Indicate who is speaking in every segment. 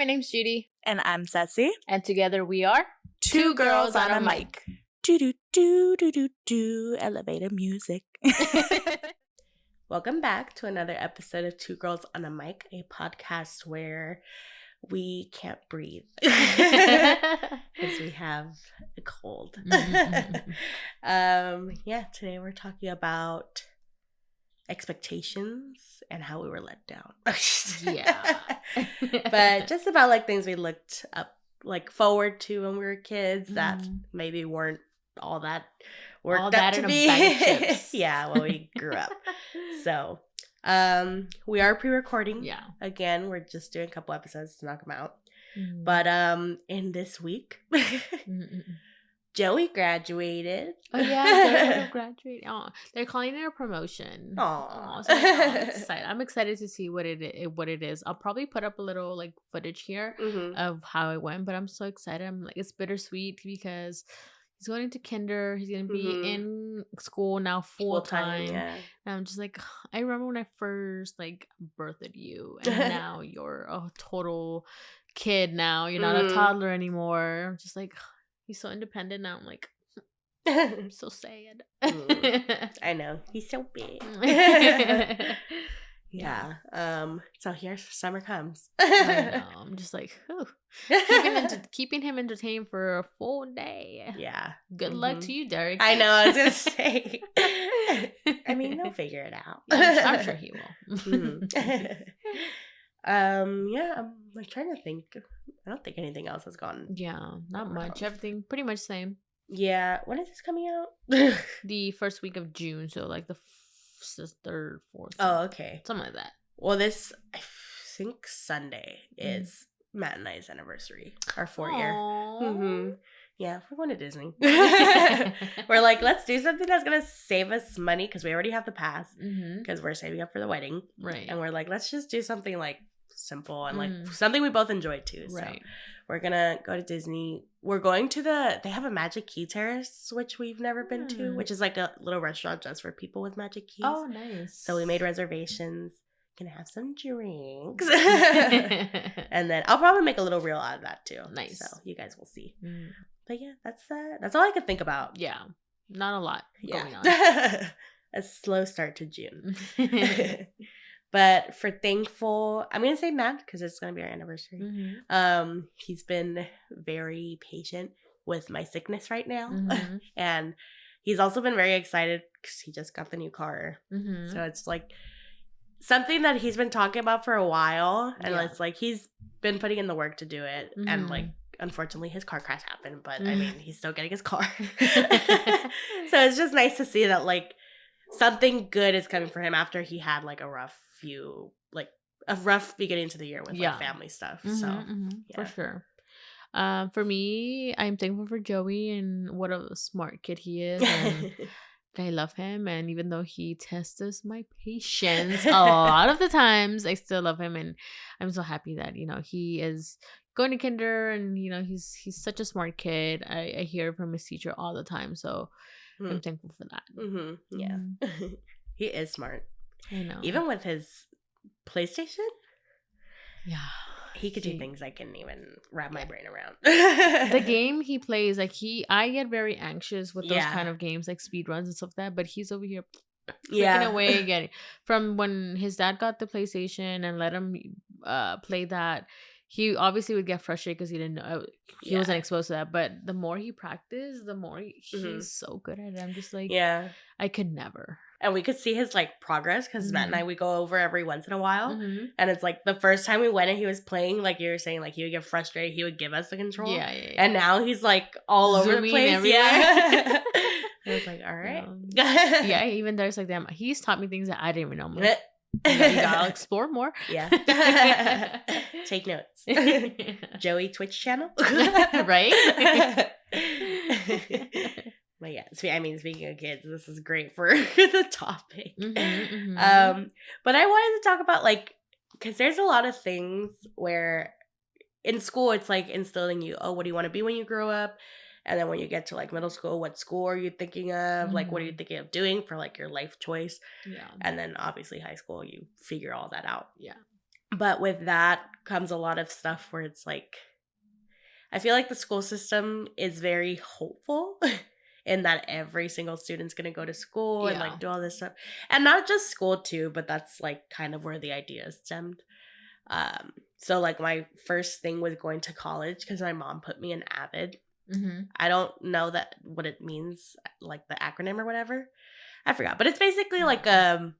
Speaker 1: my name's Judy.
Speaker 2: And I'm Ceci.
Speaker 1: And together we are
Speaker 2: Two Girls on a Mic. Do elevator music. Welcome back to another episode of Two Girls on a Mic, a podcast where we can't breathe because we have a cold. Today we're talking about expectations and how we were let down.
Speaker 1: Yeah.
Speaker 2: But just about like things we looked up, like forward to when we were kids that maybe weren't all that worked all that up to be. Yeah, when we grew up. So we are pre-recording.
Speaker 1: Yeah.
Speaker 2: Again, we're just doing a couple episodes to knock them out. But in this week, Joey graduated.
Speaker 1: Oh yeah, Joey graduated. Oh, they're calling it a promotion.
Speaker 2: Aww.
Speaker 1: So I'm excited. I'm excited to see what it is. I'll probably put up a little like footage here of how it went, but I'm so excited. I'm like, it's bittersweet because he's going into kinder. He's going to be in school now full time.
Speaker 2: Yeah.
Speaker 1: And I'm just like, I remember when I first like birthed you, and now you're a total kid now. You're not a toddler anymore. I'm just like, he's so independent now. I'm like, I'm so sad.
Speaker 2: I know. He's so big. Yeah. So here summer comes.
Speaker 1: I know. I'm just like, keeping him entertained for a full day.
Speaker 2: Yeah.
Speaker 1: Good luck to you, Derek.
Speaker 2: I know. I was gonna say. I mean, he'll figure it out.
Speaker 1: Yeah, I'm sure he will.
Speaker 2: I'm like trying to think. I don't think anything else has gone.
Speaker 1: Yeah, not much. Everything pretty much same.
Speaker 2: Yeah. When is this coming out?
Speaker 1: The first week of June, so like the third, fourth.
Speaker 2: Oh, okay.
Speaker 1: Something like that.
Speaker 2: Well, this I think Sunday is Matt and I's anniversary, our 4-year. Yeah, we're going to Disney. We're like, let's do something that's gonna save us money because we already have the pass because we're saving up for the wedding,
Speaker 1: right?
Speaker 2: And we're like, let's just do something like simple and like something we both enjoy too.
Speaker 1: Right.
Speaker 2: So we're gonna go to Disney. We're going to they have a Magic Key Terrace, which we've never been to, which is like a little restaurant just for people with Magic Keys.
Speaker 1: Oh, nice.
Speaker 2: So we made reservations. Gonna have some drinks. And then I'll probably make a little reel out of that too.
Speaker 1: Nice.
Speaker 2: So you guys will see. But yeah, that's all I could think about.
Speaker 1: Yeah. Not a lot going on.
Speaker 2: A slow start to June. But for thankful, I'm going to say Matt because it's going to be our anniversary. He's been very patient with my sickness right now. And he's also been very excited because he just got the new car. So it's like something that he's been talking about for a while. And it's like he's been putting in the work to do it. And like, unfortunately, his car crash happened. But I mean, he's still getting his car. So it's just nice to see that like something good is coming for him after he had like a rough beginning to the year with like family stuff.
Speaker 1: For sure. For me, I'm thankful for Joey and what a smart kid he is, and I love him. And even though he tests my patience a lot of the times, I still love him, and I'm so happy that he is going to kinder, and he's such a smart kid. I hear from his teacher all the time, so I'm thankful for that.
Speaker 2: Yeah. He is smart.
Speaker 1: I know.
Speaker 2: Even with his PlayStation,
Speaker 1: yeah,
Speaker 2: he could do things I couldn't even wrap my brain around.
Speaker 1: The game he plays, like I get very anxious with those kind of games, like speed runs and stuff like that. But he's over here freaking away again. From when his dad got the PlayStation and let him play that, he obviously would get frustrated because he didn't know he wasn't exposed to that. But the more he practiced, the more he's so good at it. I'm just like, I could never.
Speaker 2: And we could see his like progress because Matt and I, we go over every once in a while. And it's like the first time we went and he was playing, like you were saying, like he would get frustrated. He would give us the control.
Speaker 1: Yeah.
Speaker 2: And now he's like all over the place.
Speaker 1: Everywhere.
Speaker 2: Yeah. I was like, all right.
Speaker 1: Yeah, even there's like them. He's taught me things that I didn't even know. Like, you gotta explore more.
Speaker 2: Yeah. Take notes. Joey Twitch channel.
Speaker 1: Right?
Speaker 2: But yeah, I mean, speaking of kids, this is great for the topic. But I wanted to talk about like, because there's a lot of things where in school it's like instilling you, oh, what do you want to be when you grow up? And then when you get to like middle school, what school are you thinking of? Like, what are you thinking of doing for like your life choice?
Speaker 1: Yeah.
Speaker 2: And then obviously high school, you figure all that out.
Speaker 1: Yeah.
Speaker 2: But with that comes a lot of stuff where it's like, I feel like the school system is very hopeful in that every single student's going to go to school and
Speaker 1: Yeah.
Speaker 2: like do all this stuff. And not just school too, but that's like kind of where the idea stemmed. So like my first thing was going to college because my mom put me in Avid. I don't know that what it means, like the acronym or whatever. I forgot, but it's basically like to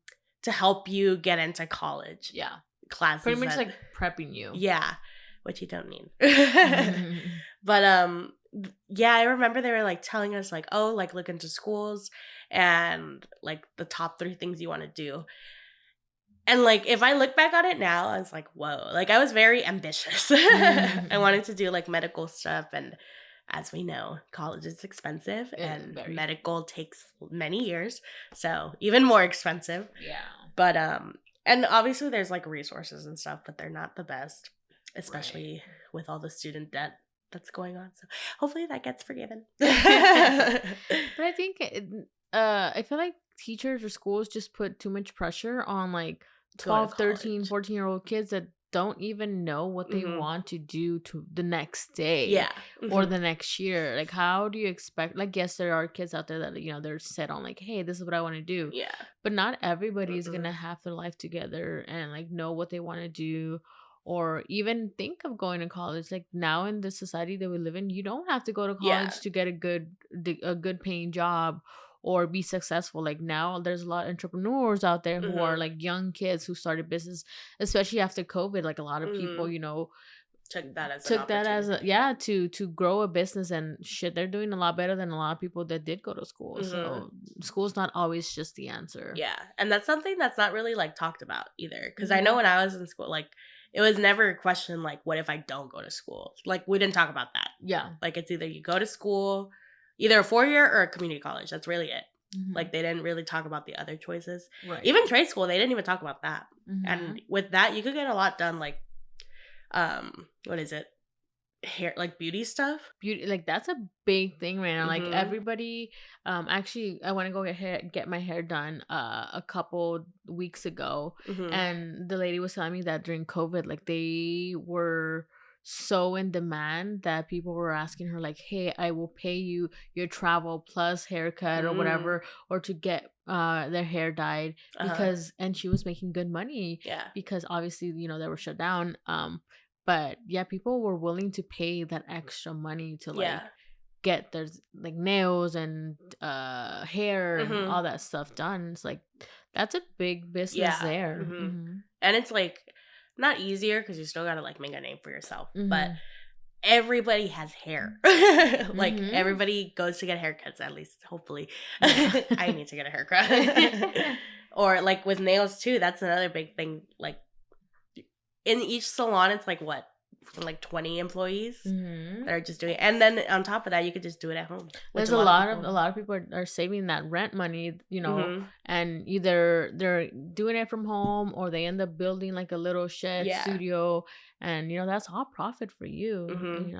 Speaker 2: help you get into college.
Speaker 1: Yeah.
Speaker 2: Classes
Speaker 1: Pretty much
Speaker 2: that,
Speaker 1: like prepping you.
Speaker 2: yeah, which you don't need.
Speaker 1: Mhm.
Speaker 2: But yeah, I remember they were like telling us like, oh, like look into schools and like the top 3 things you want to do. And like if I look back on it now, I was like, whoa, like I was very ambitious. I wanted to do like medical stuff, and as we know, college is expensive and
Speaker 1: Very.
Speaker 2: medical takes many years, so even more expensive.
Speaker 1: Yeah.
Speaker 2: But and obviously there's like resources and stuff, but they're not the best, especially with all the student debt that's going on. So hopefully that gets forgiven.
Speaker 1: But I think I feel like teachers or schools just put too much pressure on like
Speaker 2: To go to
Speaker 1: 12, 13,
Speaker 2: college.
Speaker 1: 14-year-old kids that don't even know what they
Speaker 2: Mhm.
Speaker 1: want to do to the next day
Speaker 2: Yeah.
Speaker 1: or
Speaker 2: Mhm.
Speaker 1: the next year. Like, how do you expect, like, yes, there are kids out there that, they're set on like, hey, this is what I want to do.
Speaker 2: Yeah.
Speaker 1: But not everybody is gonna
Speaker 2: Mm-mm.
Speaker 1: have their life together and like know what they want to do or even think of going to college. Like now in the society that we live in, you don't have to go to
Speaker 2: Yeah.
Speaker 1: college to get a good paying job or be successful. Like now there's a lot of entrepreneurs out there who are
Speaker 2: Mhm.
Speaker 1: like young kids who started business, especially after COVID. Like a lot of people,
Speaker 2: Mhm. Took that as an
Speaker 1: took that as a
Speaker 2: opportunity.
Speaker 1: yeah to grow a business and shit. They're doing a lot better than a lot of people that did go to school.
Speaker 2: Mhm.
Speaker 1: So school's not always just the answer.
Speaker 2: Yeah, and that's something that's not really like talked about either. Because I know
Speaker 1: Mhm.
Speaker 2: when I was in school, like it was never a question like, what if I don't go to school? Like we didn't talk about that.
Speaker 1: Yeah.
Speaker 2: Like it's either you go to school, either a 4-year or a community college. That's really it.
Speaker 1: Mhm.
Speaker 2: Like they didn't really talk about the other choices.
Speaker 1: Right.
Speaker 2: Even trade school, they didn't even talk about that.
Speaker 1: Mhm.
Speaker 2: And with that, you could get a lot done. Like, what is it? Hair, like beauty stuff.
Speaker 1: Beauty, like that's a big thing right now. Like
Speaker 2: Mhm.
Speaker 1: everybody, actually, I want to go get my hair done a couple weeks ago,
Speaker 2: Mhm.
Speaker 1: and the lady was telling me that during COVID, like they were so in demand that people were asking her like, hey, I will pay you your travel plus haircut or
Speaker 2: Mm.
Speaker 1: whatever, or to get their hair dyed,
Speaker 2: Uh-huh.
Speaker 1: because and she was making good money
Speaker 2: Yeah.
Speaker 1: because obviously they were shut down. But yeah, people were willing to pay that extra money to like
Speaker 2: Yeah.
Speaker 1: get their like nails and hair and
Speaker 2: Mhm.
Speaker 1: all that stuff done. It's like that's a big business
Speaker 2: Yeah.
Speaker 1: there.
Speaker 2: Mhm.
Speaker 1: Mhm.
Speaker 2: And it's like not easier because you still gotta like make a name for yourself, but
Speaker 1: Mhm.
Speaker 2: everybody has hair. Like
Speaker 1: Mhm.
Speaker 2: everybody goes to get haircuts, at least hopefully.
Speaker 1: Yeah.
Speaker 2: I need to get a haircut. Or like with nails too, that's another big thing. Like in each salon, it's like what? Like 20 employees
Speaker 1: Mhm.
Speaker 2: that are just doing it. And then on top of that, you could just do it at home, which
Speaker 1: There's
Speaker 2: a lot of
Speaker 1: a
Speaker 2: people.
Speaker 1: lot of people are saving that rent money,
Speaker 2: Hmm.
Speaker 1: and either they're doing it from home or they end up building like a little shed
Speaker 2: Yeah.
Speaker 1: studio, and that's all profit for you.
Speaker 2: Hmm.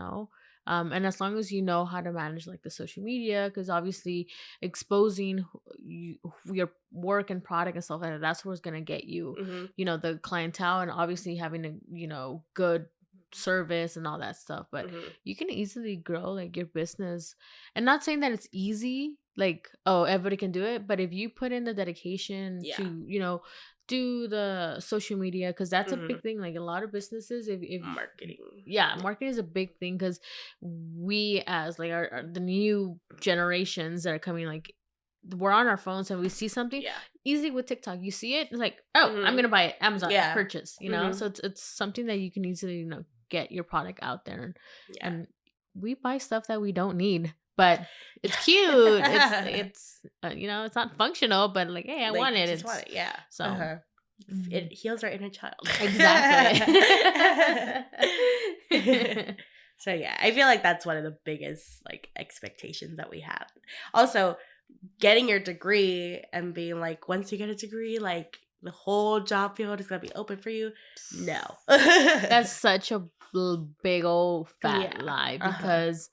Speaker 1: And as long as you know how to manage like the social media, because obviously exposing your work and product and stuff like that, that's what's gonna get you,
Speaker 2: Hmm.
Speaker 1: the clientele, and obviously having a good service and all that stuff. But
Speaker 2: Hmm.
Speaker 1: you can easily grow like your business, and not saying that it's easy, like, oh, everybody can do it, but if you put in the dedication
Speaker 2: Yeah.
Speaker 1: to do the social media, because that's a
Speaker 2: Hmm.
Speaker 1: big thing. Like a lot of businesses, if
Speaker 2: Marketing.
Speaker 1: yeah, marketing is a big thing, because we as like the new generations that are coming, like we're on our phones and we see something
Speaker 2: Yeah.
Speaker 1: easy with TikTok. You see it, it's like, oh, I'm
Speaker 2: Hmm.
Speaker 1: gonna buy it. Amazon
Speaker 2: Yeah.
Speaker 1: purchase.
Speaker 2: Hmm.
Speaker 1: So it's something that you can easily get your product out there,
Speaker 2: Yeah.
Speaker 1: and we buy stuff that we don't need, but it's cute.
Speaker 2: Yeah.
Speaker 1: It's not functional, but like, hey, I want
Speaker 2: Like you
Speaker 1: it.
Speaker 2: just want
Speaker 1: It's
Speaker 2: it. Yeah.
Speaker 1: so.
Speaker 2: Uh-huh.
Speaker 1: Mhm.
Speaker 2: It heals our inner child.
Speaker 1: Exactly.
Speaker 2: So yeah, I feel like that's one of the biggest like expectations that we have. Also, getting your degree and being like, once you get a degree, like the whole job field is gonna be open for you. No.
Speaker 1: That's such a big old fat
Speaker 2: Yeah.
Speaker 1: lie,
Speaker 2: Uh-huh.
Speaker 1: because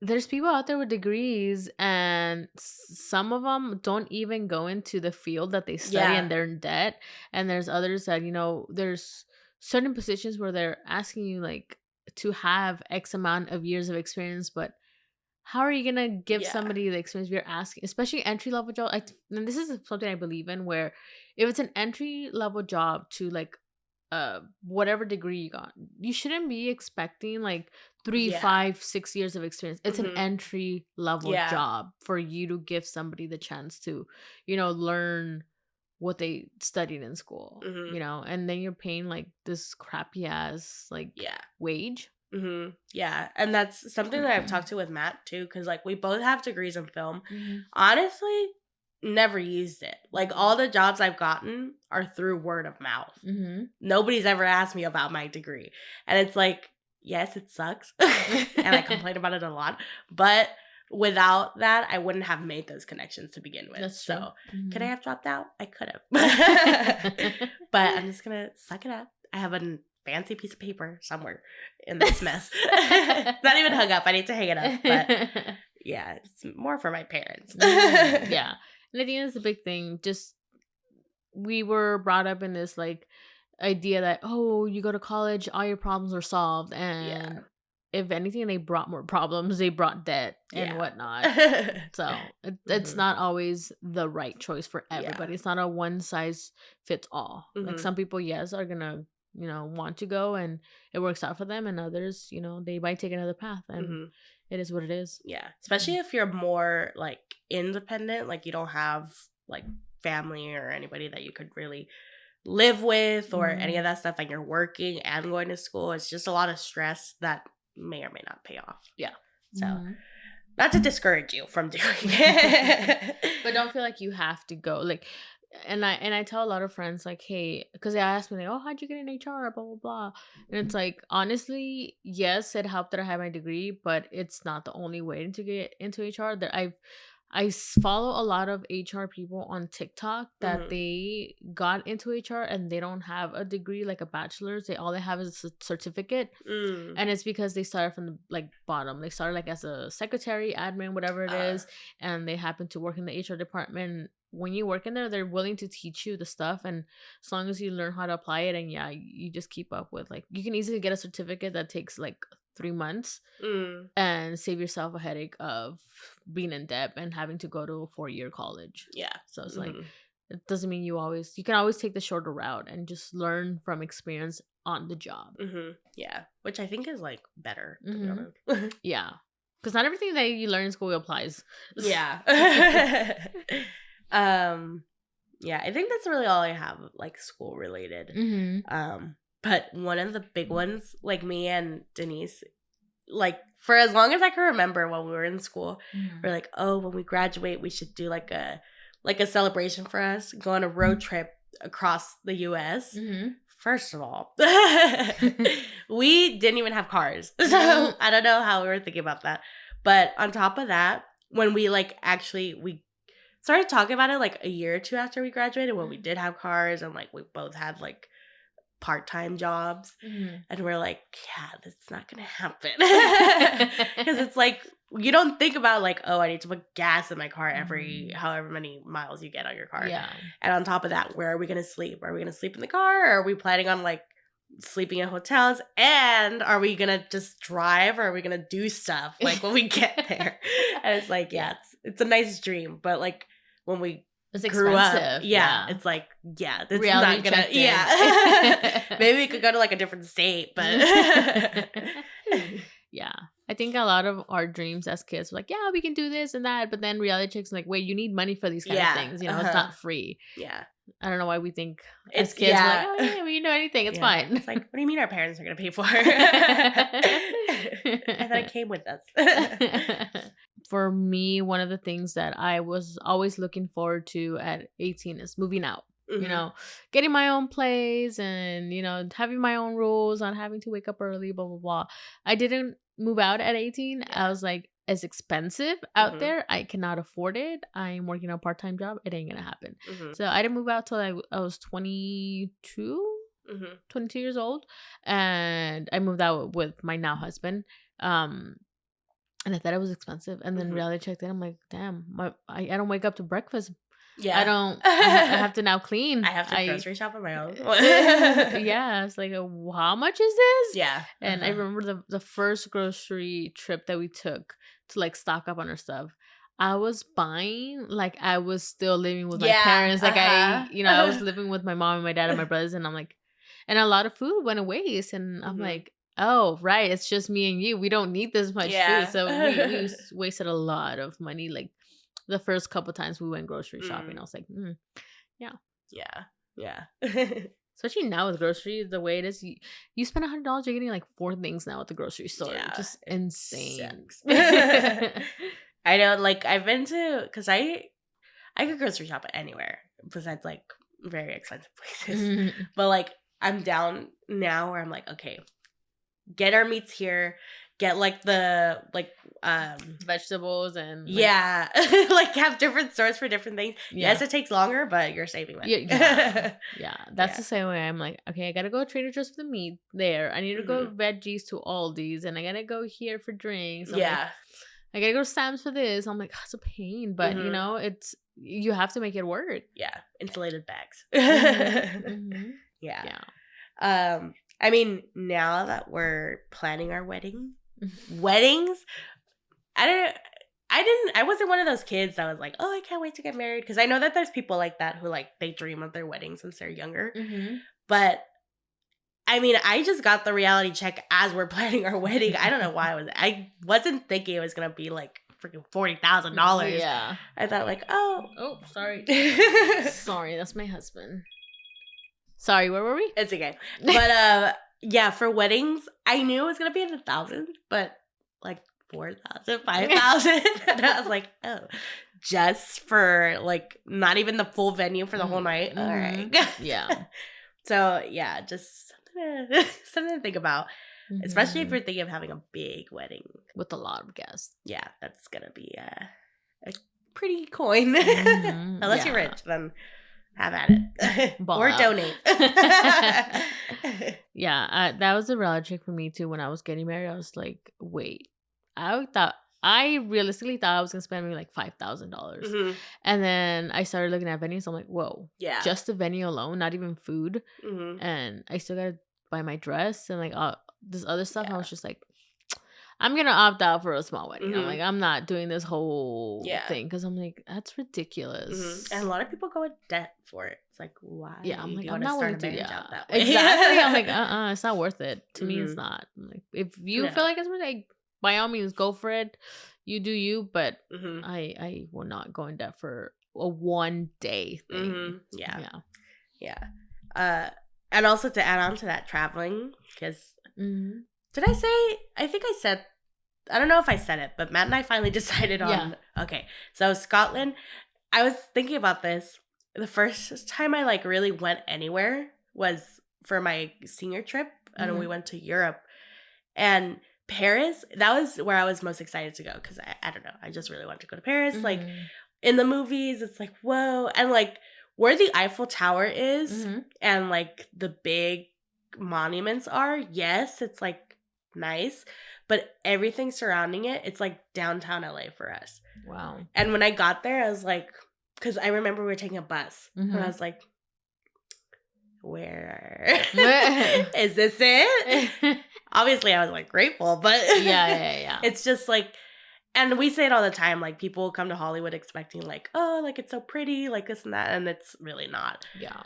Speaker 1: there's people out there with degrees and some of them don't even go into the field that they study,
Speaker 2: Yeah.
Speaker 1: and they're in debt. And there's others that, there's certain positions where they're asking you like to have X amount of years of experience, but how are you gonna give
Speaker 2: Yeah.
Speaker 1: somebody the experience you're asking, especially entry level job? And this is something I believe in, where if it's an entry level job to like whatever degree you got, you shouldn't be expecting like three,
Speaker 2: Yeah.
Speaker 1: 5, 6 years of experience. It's an
Speaker 2: Mhm.
Speaker 1: entry level
Speaker 2: Yeah.
Speaker 1: job for you to give somebody the chance to, learn what they studied in school,
Speaker 2: Mhm.
Speaker 1: and then you're paying like this crappy ass like
Speaker 2: Yeah.
Speaker 1: wage.
Speaker 2: Yeah, and that's something that I've talked to with Matt too, because like we both have degrees in film.
Speaker 1: Mm-hmm.
Speaker 2: Honestly, never used it. Like all the jobs I've gotten are through word of mouth.
Speaker 1: Mm-hmm.
Speaker 2: Nobody's ever asked me about my degree, and it's like, yes, it sucks, and I complain about it a lot. But without that, I wouldn't have made those connections to begin with.
Speaker 1: That's true.
Speaker 2: So, could I
Speaker 1: Mm-hmm.
Speaker 2: have dropped out? I could have, but I'm just gonna suck it up. I have a fancy piece of paper somewhere in this mess. It's not even hung up. I need to hang it up. But yeah, it's more for my parents.
Speaker 1: Yeah. And I think that's the big thing. Just we were brought up in this like idea that, oh, you go to college, all your problems are solved.
Speaker 2: Yeah.
Speaker 1: And if anything, they brought more problems, they brought debt and
Speaker 2: Yeah.
Speaker 1: whatnot. So it's not always the right choice for
Speaker 2: Yeah.
Speaker 1: everybody. It's not a one size fits all. Like some people, yes, are gonna want to go and it works out for them, and others, they might take another path, and it is what it is.
Speaker 2: Yeah, especially if you're more like independent, like you don't have like family or anybody that you could really live with or any of that stuff, and you're working and going to school. It's just a lot of stress that may or may not pay off.
Speaker 1: Yeah.
Speaker 2: So not to discourage you from doing it.
Speaker 1: But don't feel like you have to go. Like, and I tell a lot of friends like, hey, because they ask me like, oh, how'd you get in HR? Blah blah blah. And it's like, honestly, yes, it helped that I had my degree, but it's not the only way to get into HR. That follow a lot of HR people on TikTok that they got into HR and they don't have a degree like a bachelor's. All they have is a certificate, and it's because they started from the like bottom. They started like as a secretary, admin, whatever it is, and they happen to work in the HR department. When you work in there, they're willing to teach you the stuff, and as long as you learn how to apply it, and yeah, you just keep up with like you can easily get a certificate that takes like 3 months and save yourself a headache of being in debt and having to go to a 4-year college.
Speaker 2: Yeah.
Speaker 1: So it's like it doesn't mean you can always take the shorter route and just learn from experience on the job.
Speaker 2: Yeah, which I think is like better, to be honest.
Speaker 1: Yeah, because not everything that you learn in school applies.
Speaker 2: Yeah. Yeah, I think that's really all I have like school related. But one of the big ones, like me and Denise, like for as long as I can remember when we were in school, we're like, oh, when we graduate, we should do like a celebration for us, go on a road trip across the US. First of all, we didn't even have cars. So I don't know how we were thinking about that. But on top of that, when we like we started talking about it like a year or two after we graduated, when we did have cars and like we both had like part-time jobs, and we're like, yeah, that's not gonna happen. Because it's like you don't think about like, oh, I need to put gas in my car every however many miles you get on your car.
Speaker 1: Yeah.
Speaker 2: And on top of that, where are we gonna sleep? Are we gonna sleep in the car, or are we planning on like sleeping in hotels? And are we gonna just drive, or are we gonna do stuff like when we get there? And it's like, yeah, it's a nice dream, but like when we
Speaker 1: it's
Speaker 2: grew up,
Speaker 1: expensive.
Speaker 2: It's like, yeah, it's
Speaker 1: reality
Speaker 2: not gonna,
Speaker 1: check in.
Speaker 2: yeah. Maybe we could go to like a different state, but
Speaker 1: yeah, I think a lot of our dreams as kids were like, yeah, we can do this and that, but then reality checks like, wait, you need money for these kind of things. It's not free.
Speaker 2: Yeah.
Speaker 1: I don't know why we think as kids we're like, oh yeah, we can do anything. It's fine.
Speaker 2: It's like, what do you mean our parents are gonna pay for it? I thought it came with us.
Speaker 1: For me, one of the things that I was always looking forward to at 18 is moving out. Getting my own place and, having my own rules, not having to wake up early, blah, blah, blah. I didn't move out at 18. I was like, it's expensive out there. I cannot afford it. I'm working a part-time job. It ain't going to happen. So I didn't move out till I was 22, 22 years old. And I moved out with my now husband. And I thought it was expensive. And then reality checked in. I'm like, damn, I don't wake up to breakfast. I
Speaker 2: Yeah.
Speaker 1: don't. I have to now clean.
Speaker 2: I have to grocery shop on my own.
Speaker 1: Yeah, it's like, how much is this?
Speaker 2: Yeah.
Speaker 1: And I remember the first grocery trip that we took to like stock up on our stuff. I was buying like I was still living with my
Speaker 2: Yeah.
Speaker 1: parents. Like I was living with my mom and my dad and my brothers, and I'm like, and a lot of food went to waste, and I'm like, oh right, it's just me and you. We don't need this much food, so we wasted a lot of money. Like the first couple times we went grocery shopping, I was like, yeah.
Speaker 2: Yeah. Yeah.
Speaker 1: Especially now with groceries, the way it is, you spend $100, you're getting like 4 things now at the grocery store.
Speaker 2: Yeah,
Speaker 1: Just insane.
Speaker 2: I know, like I've been to, because I could grocery shop anywhere besides like very expensive places. But like I'm down now where I'm like, okay, get our meats here, get like the
Speaker 1: vegetables and
Speaker 2: yeah, like have different stores for different things. Yeah. Yes, it takes longer, but you're saving money.
Speaker 1: Yeah. That's the same way. I'm like, okay, I gotta go to Trader Joe's for the meat there. I need to go veggies to Aldi's, and I gotta go here for drinks. I'm like, I gotta go to Sam's for this. I'm like, oh, it's a pain, but you know, you have to make it work.
Speaker 2: Yeah, insulated bags. Yeah. I mean, now that we're planning our weddings, I wasn't one of those kids that was like, oh, I can't wait to get married, because I know that there's people like that who like they dream of their wedding since they're younger. But I mean, I just got the reality check as we're planning our wedding. I don't know why I wasn't thinking it was gonna be like freaking $40,000.
Speaker 1: Yeah,
Speaker 2: I thought like, oh,
Speaker 1: sorry, sorry, that's my husband. Sorry, where were we?
Speaker 2: It's okay. But yeah, for weddings, I knew it was gonna be in the thousands, but like 4,000, 5,000. And I was like, oh, just for like not even the full venue for the whole night. All right.
Speaker 1: Yeah.
Speaker 2: So yeah, just something to think about. Especially if you're thinking of having a big wedding.
Speaker 1: With a lot of guests. Yeah,
Speaker 2: that's gonna be a pretty coin. Unless you're rich, then have at it. Or donate.
Speaker 1: Yeah, that was a reality check for me too. When I was getting married, I was like, wait, I realistically thought I was gonna spend maybe like $5,000. And then I started looking at venues. I'm like, whoa, yeah, just the venue alone, not even food. And I still gotta buy my dress and like this other stuff. I was just like, I'm gonna opt out for a small wedding. I'm like, I'm not doing this whole thing, because I'm like, that's ridiculous.
Speaker 2: And a lot of people go in debt for it. It's like, why?
Speaker 1: Yeah, I'm like, I'm not willing to.
Speaker 2: Yeah, that way?
Speaker 1: Exactly. I'm like, it's not worth it. To me, it's not. I'm like, if you feel like it's worth it, by all means, go for it. You do you, but I will not go in debt for a one day thing.
Speaker 2: Yeah. And also to add on to that, traveling, because did I say? I think I said. I don't know if I said it, but Matt and I finally decided on. Yeah. Okay, so Scotland. I was thinking about this. The first time I like really went anywhere was for my senior trip, and we went to Europe, and Paris. That was where I was most excited to go, because I don't know. I just really wanted to go to Paris. Like in the movies, it's like whoa, and like where the Eiffel Tower is, and like the big monuments are. Yes, it's like nice, but everything surrounding it, it's like downtown LA for us.
Speaker 1: Wow. And
Speaker 2: when I got there, I was like, because I remember we were taking a bus, and I was like, where is this it? Obviously, I was like grateful, but
Speaker 1: yeah.
Speaker 2: It's just like, and we say it all the time, like people come to Hollywood expecting like, oh, like it's so pretty, like this and that, and it's really not.
Speaker 1: Yeah.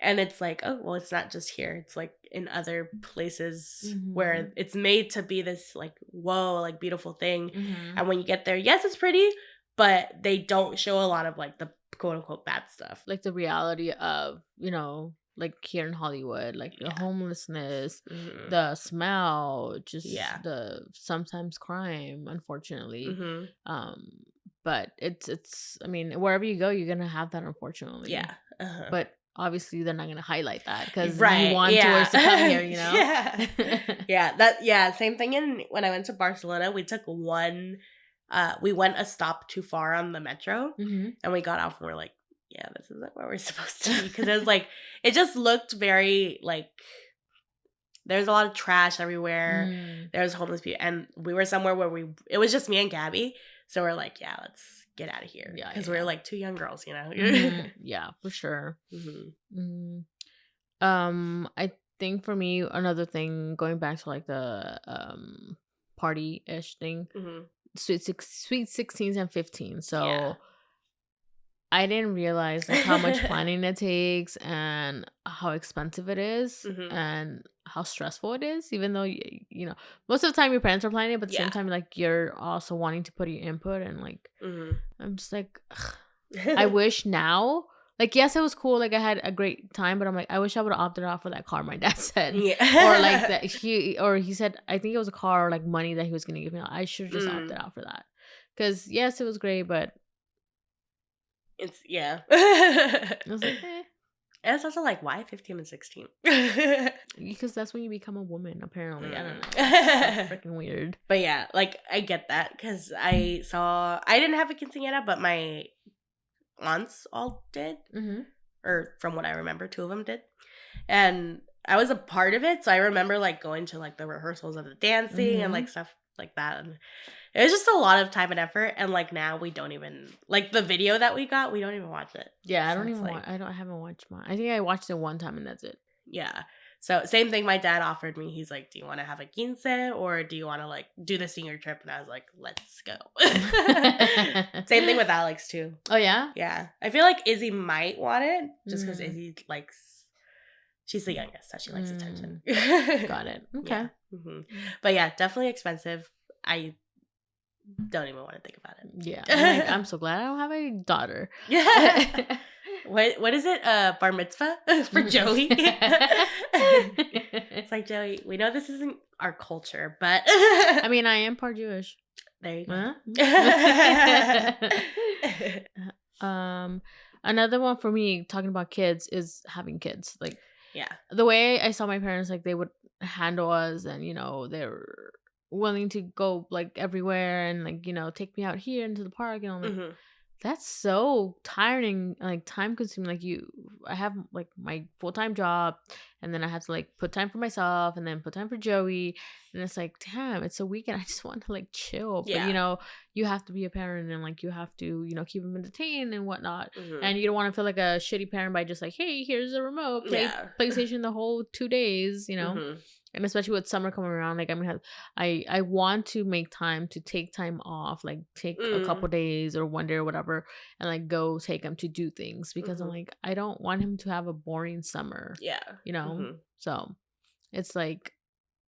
Speaker 2: And it's like, oh, well, it's not just here. It's like in other places where it's made to be this like, whoa, like beautiful thing. And when you get there, yes, it's pretty, but they don't show a lot of like the quote unquote bad stuff.
Speaker 1: Like the reality of, like here in Hollywood, like the homelessness, the smell, just the sometimes crime, unfortunately. But it's, I mean, wherever you go, you're going to have that, unfortunately.
Speaker 2: Yeah.
Speaker 1: But obviously they're not going to highlight that, because you want tourists to come here,
Speaker 2: Same thing when I went to Barcelona. We took we went a stop too far on the metro, and we got off and we're like, yeah, this isn't where we're supposed to be, because it was like, it just looked very like there's a lot of trash everywhere. There's homeless people, and we were somewhere where it was just me and Gabby, so we're like, yeah, let's get out of here.
Speaker 1: Yeah,
Speaker 2: Because
Speaker 1: yeah,
Speaker 2: we're
Speaker 1: yeah.
Speaker 2: like two young girls, you know?
Speaker 1: Yeah, for sure.
Speaker 2: Mm-hmm.
Speaker 1: I think for me, another thing, going back to like the party-ish thing,
Speaker 2: Mm-hmm.
Speaker 1: sweet 16s and 15.
Speaker 2: Yeah.
Speaker 1: So I didn't realize like how much planning it takes and how expensive it is
Speaker 2: Mm-hmm.
Speaker 1: and how stressful it is, even though you know most of the time your parents are planning it, but at the same
Speaker 2: Yeah.
Speaker 1: time like you're also wanting to put your input. And like
Speaker 2: Mm-hmm.
Speaker 1: I'm just like I wish now, like, yes, it was cool, like I had a great time, but I'm like, I wish I would have opted out for that car my dad said. Or like
Speaker 2: Yeah.
Speaker 1: that he said, I think it was a car or like money that he was gonna give me. I should have just opted
Speaker 2: Mm.
Speaker 1: out for that, because yes, it was great, but
Speaker 2: It's, yeah.
Speaker 1: I was like, eh.
Speaker 2: And it's also like, why 15 and 16?
Speaker 1: Because that's when you become a woman, apparently. I don't know.
Speaker 2: Mm.
Speaker 1: It's so freaking weird.
Speaker 2: But yeah, like, I get that because I didn't have a quinceañera, but my aunts all did.
Speaker 1: Mm-hmm.
Speaker 2: Or from what I remember, two of them did. And I was a part of it. So I remember like going to like the rehearsals of the dancing and like stuff like that. And it was just a lot of time and effort. And like now we don't even, like the video that we got, we don't even watch it.
Speaker 1: Yeah, I
Speaker 2: So
Speaker 1: don't
Speaker 2: it's
Speaker 1: even
Speaker 2: like,
Speaker 1: I haven't watched mine. I think I watched it one time and that's it.
Speaker 2: yeah. So same thing my dad offered me. He's like, do you want to have a quince or do you want to like do the senior trip? And I was like, let's go. Same thing with Alex too.
Speaker 1: Oh yeah?
Speaker 2: Yeah. I feel like Izzy might want it just because
Speaker 1: Mm.
Speaker 2: Izzy likes, she's the youngest, so she likes attention.
Speaker 1: Got it. Okay.
Speaker 2: Yeah. Mm-hmm. But yeah, definitely expensive. I don't even want to think about it.
Speaker 1: Yeah. I'm so glad I don't have a daughter.
Speaker 2: Yeah. What is it? Bar mitzvah for Joey? It's like, Joey, we know this isn't our culture, but
Speaker 1: I mean, I am part Jewish.
Speaker 2: There you go.
Speaker 1: Another one for me, talking about kids, is having kids. Like,
Speaker 2: yeah,
Speaker 1: the way I saw my parents, like they would handle us, and you know they're willing to go like everywhere, and like you know take me out here into the park, and I'm like,
Speaker 2: mm-hmm.
Speaker 1: that's so tiring, like time consuming. Like I have like my full-time job, and then I have to like put time for myself, and then put time for Joey, and it's like, damn, it's a weekend. I just want to like chill.
Speaker 2: Yeah.
Speaker 1: But you know, you have to be a parent, and like you have to, you know, keep them entertained and whatnot.
Speaker 2: Mm-hmm.
Speaker 1: And you don't want to feel like a shitty parent by just like, hey, here's a remote, play PlayStation the whole 2 days, you know.
Speaker 2: Mm-hmm.
Speaker 1: And especially with summer coming around, like I'm gonna I want to make time to take time off, like take a couple days or one day or whatever, and like go take him to do things, because I'm like, I don't want him to have a boring summer.
Speaker 2: Yeah.
Speaker 1: You know? So it's like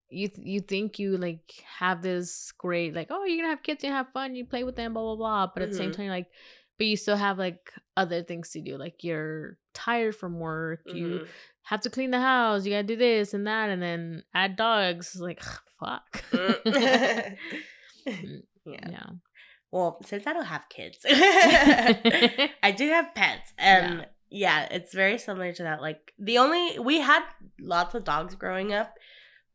Speaker 1: you think you like have this great, like, oh, you're gonna have kids, you have fun, you play with them, blah blah blah, but at the same time, like, but you still have like other things to do, like you're tired from work, you have to clean the house, you gotta do this and that, and then add dogs, like, fuck. Yeah.
Speaker 2: Well, since I don't have kids, I do have pets, and yeah, it's very similar to that. Like we had lots of dogs growing up,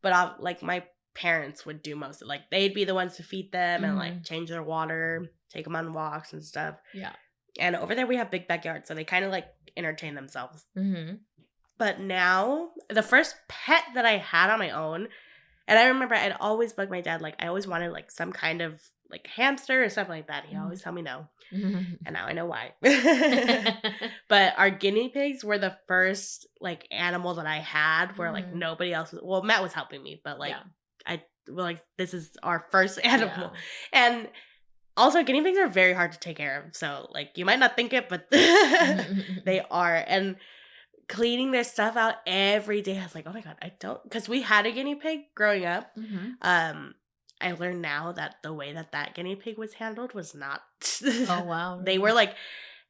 Speaker 2: but like my parents would do most of it. Like they'd be the ones to feed them and like change their water, take them on walks and stuff.
Speaker 1: Yeah.
Speaker 2: And over there we have big backyards, so they kind of like entertain themselves.
Speaker 1: Mm-hmm.
Speaker 2: But now, the first pet that I had on my own, and I remember I'd always bug my dad, like I always wanted like some kind of like hamster or something like that. He always told me no. And now I know why. But our guinea pigs were the first like animal that I had where like nobody else was, well, Matt was helping me, but like this is our first animal. And also guinea pigs are very hard to take care of. So like you might not think it, but they are. And cleaning their stuff out every day, I was like, oh my God, I don't, because we had a guinea pig growing up. I learned now that the way that guinea pig was handled was not.
Speaker 1: Oh, wow.
Speaker 2: They were like,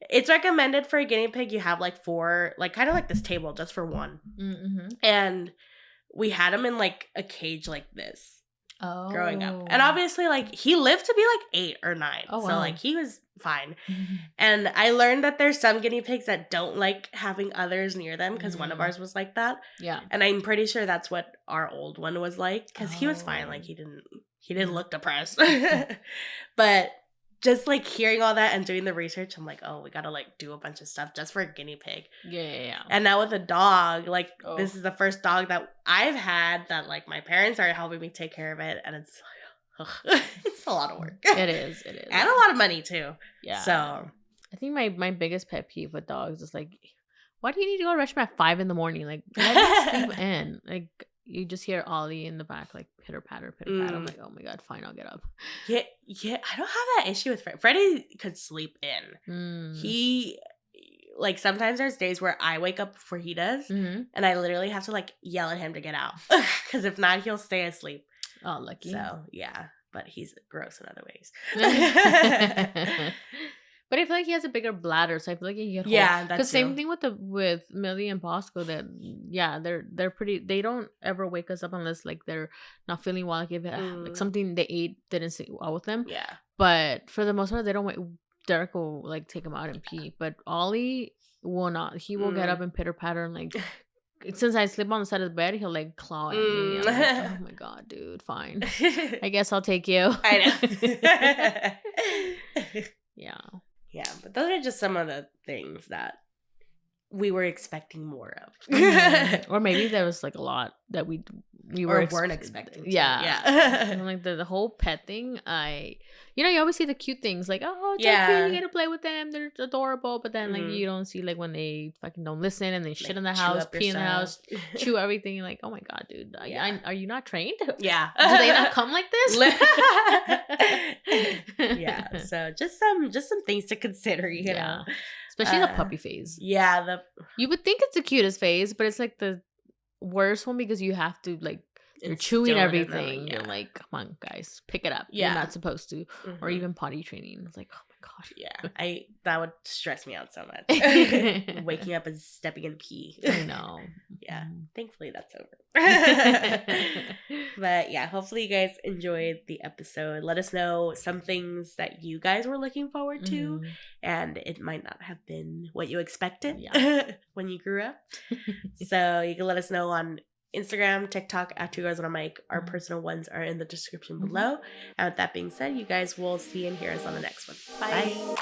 Speaker 2: it's recommended for a guinea pig, you have like 4, like kind of like this table just for one. And we had him in like a cage like this growing up. And obviously like he lived to be like 8 or 9.
Speaker 1: Oh, wow.
Speaker 2: So like he was fine. And I learned that there's some guinea pigs that don't like having others near them, because one of ours was like that. Yeah. And I'm pretty sure that's what our old one was like, because he was fine. Like he didn't look depressed. But just like hearing all that and doing the research, I'm like, oh, we gotta like do a bunch of stuff just for a guinea pig. Yeah. And now with a dog, like this is the first dog that I've had that like my parents are helping me take care of it, and it's It's a lot of work.
Speaker 1: It is. It is.
Speaker 2: And a lot of money too.
Speaker 1: Yeah.
Speaker 2: So
Speaker 1: I think my biggest pet peeve with dogs is like, why do you need to go to restroom at 5 a.m? Like, let me sleep in. Like, you just hear Ollie in the back, like pitter patter, pitter patter. I'm like, oh my god, fine, I'll get up.
Speaker 2: Yeah. I don't have that issue with Freddy. Freddie could sleep in. He, like, sometimes there's days where I wake up before he does, and I literally have to like yell at him to get out, because if not, he'll stay asleep.
Speaker 1: Oh, lucky.
Speaker 2: So yeah, but he's gross in other ways.
Speaker 1: But I feel like he has a bigger bladder, so I feel like he can hold.
Speaker 2: Yeah, that's
Speaker 1: because same thing with Millie and Bosco. That they're pretty. They don't ever wake us up unless like they're not feeling well. Like if like something they ate didn't sit well with them.
Speaker 2: Yeah.
Speaker 1: But for the most part, they don't wait. Derek will like take him out and pee, but Ollie will not. He will get up and pitter patter and like. Since I sleep on the side of the bed, he'll like claw at me. I'm like, oh my god, dude, fine. I guess I'll take you.
Speaker 2: I know.
Speaker 1: Yeah.
Speaker 2: Yeah, but those are just some of the things that we were expecting more of.
Speaker 1: Or maybe there was like a lot that we
Speaker 2: weren't expecting.
Speaker 1: Yeah. And like the whole pet thing, you always see the cute things like, oh, it's so cute, you get to play with them, they're adorable, but then like you don't see like when they fucking don't listen and they shit in the house, pee in the house, chew everything. You're like, oh my god, dude, are you not trained?
Speaker 2: Yeah.
Speaker 1: Do they not come like this?
Speaker 2: Yeah. So just some things to consider, you know.
Speaker 1: Especially the puppy phase.
Speaker 2: Yeah,
Speaker 1: you would think it's the cutest phase, but it's like the worst one because you have to like you're chewing everything. You're like, come on, guys, pick it up. You're not supposed to, or even potty training. It's like, oh my god.
Speaker 2: Yeah, that would stress me out so much. Waking up and stepping in pee.
Speaker 1: I know.
Speaker 2: Yeah, thankfully that's over. But yeah, hopefully you guys enjoyed the episode. Let us know some things that you guys were looking forward to, and it might not have been what you expected when you grew up. So you can let us know on Instagram, TikTok at 2 Girls on a Mic. Our personal ones are in the description below. And with that being said, you guys will see and hear us on the next one. Bye.